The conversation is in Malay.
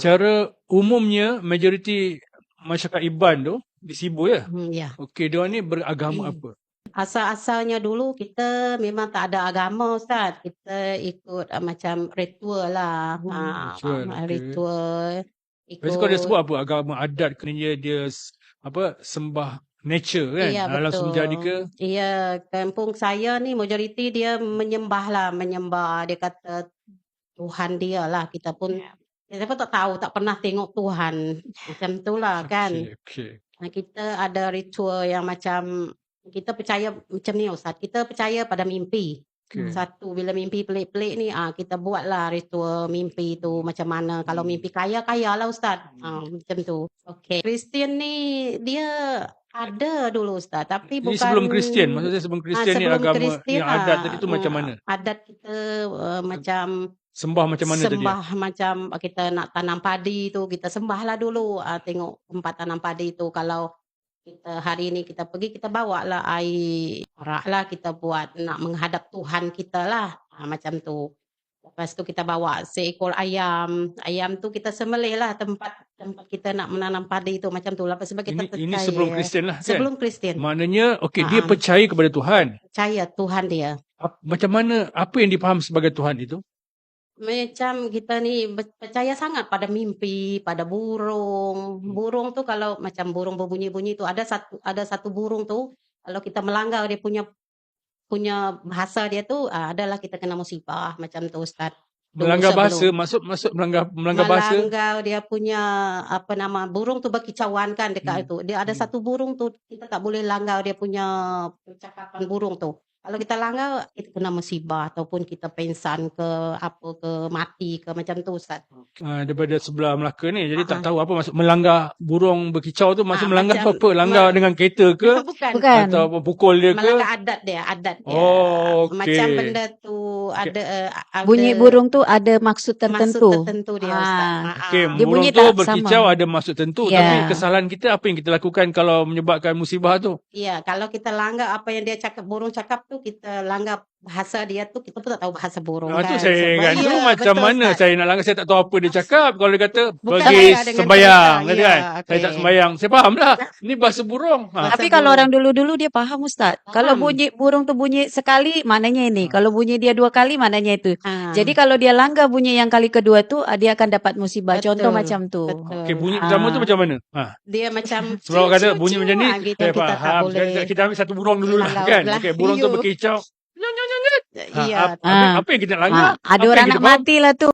Secara umumnya majoriti masyarakat Iban tu di Sibu ya. Ya. Okey, dia ni beragama apa? Asal-asalnya dulu kita memang tak ada agama, Ustaz. Kita ikut macam ritual lah. Ritual, okey. Ritual. Biasa kalau dia Ikut. sebut apa? Agama adat ke dia sembah nature kan? Iya, Alam semula jadi ke? betul. Iya, kampung saya ni majoriti dia menyembah. Dia kata Tuhan dia lah. Kita pun tak tahu, tak pernah tengok Tuhan. Macam tu lah kan. Okey. Kita ada ritual yang macam kita percaya macam ni, Ustaz. Kita percaya pada mimpi. Okey. Satu, bila mimpi pelik-pelik ni, kita buatlah ritual mimpi tu macam mana. Kalau mimpi kaya lah, Ustaz. Macam tu. Okey. Kristian ni dia ada dulu, Ustaz. Tapi Ini bukan... sebelum Kristian. Maksudnya sebelum Kristian ni sebelum agama Kristian yang adat tadi tu macam mana? Adat kita macam... Sembah macam mana tadi? Sembah macam kita nak tanam padi tu, kita sembah lah dulu. Tengok tempat tanam padi tu. Kalau kita hari ni kita pergi, kita bawa lah air arak lah, kita buat nak menghadap Tuhan kita lah. Macam tu. Lepas tu kita bawa seekor ayam. Ayam tu kita sembelih lah tempat kita nak menanam padi tu. Macam tu lah. Sebab kita percaya. Ini sebelum Kristian lah kan? Sebelum Kristian. Maknanya, okey, dia percaya kepada Tuhan. Percaya Tuhan dia. Macam mana, apa yang dipaham sebagai Tuhan itu? Macam kita ni percaya sangat pada mimpi, pada burung. Burung tu kalau macam burung berbunyi-bunyi tu, ada satu burung tu, kalau kita melanggar dia punya bahasa dia tu, adalah kita kena musibah macam tu, Ustaz. Melanggar bahasa, maksud melanggar bahasa. Melanggar dia punya burung tu berkicauan kan dekat itu. Dia ada satu burung tu, kita tak boleh langgar dia punya percakapan burung tu. Kalau kita langgar, kita kena musibah ataupun kita pengsan ke mati ke macam tu, Ustaz. Daripada sebelah Melaka ni, jadi tak tahu apa maksud melanggar burung berkicau tu, maksud melanggar macam, apa? Langgar dengan kereta ke? Bukan. Atau pukul dia ke? Melanggar adat dia. Oh, okey. Macam benda tu ada bunyi burung tu ada maksud tertentu. Maksud tertentu dia, Ustaz. Okey, Dia burung bunyi tu tak berkicau sama. ada maksud tertentu. Ya. Tapi kesalahan kita, apa yang kita lakukan kalau menyebabkan musibah tu? Ya, kalau kita langgar apa yang dia cakap, burung cakap tu, kita langgar bahasa dia tu, kita pun tak tahu bahasa burung kan. Itu saya ingat tu macam betul, mana Ustaz. saya nak langgar, saya tak tahu apa dia cakap. Kalau dia kata Bukan bagi langgar dengan sembayang cerita. kata kan. Ya, Saya tak okey. sembayang. Saya faham lah. Ini bahasa burung. Tapi kalau orang dulu-dulu dia faham, Ustaz. Kalau bunyi burung tu bunyi sekali, maknanya ini. Kalau bunyi dia 2 kali, maknanya itu. Jadi kalau dia langgar bunyi yang kali kedua tu, dia akan dapat musibah. Betul, Contoh macam tu. betul. Okey, bunyi pertama tu macam mana? Dia macam Sebab orang kata bunyi macam ni, gitu, saya kita tak faham. boleh. Kita ambil satu burung dulu lah Langgar kan. belah Okey, burung tu hiu. berkicau. Iya. Apa yang kita nak langgar? Ada Apa orang yang nak kita faham? mati lah tu.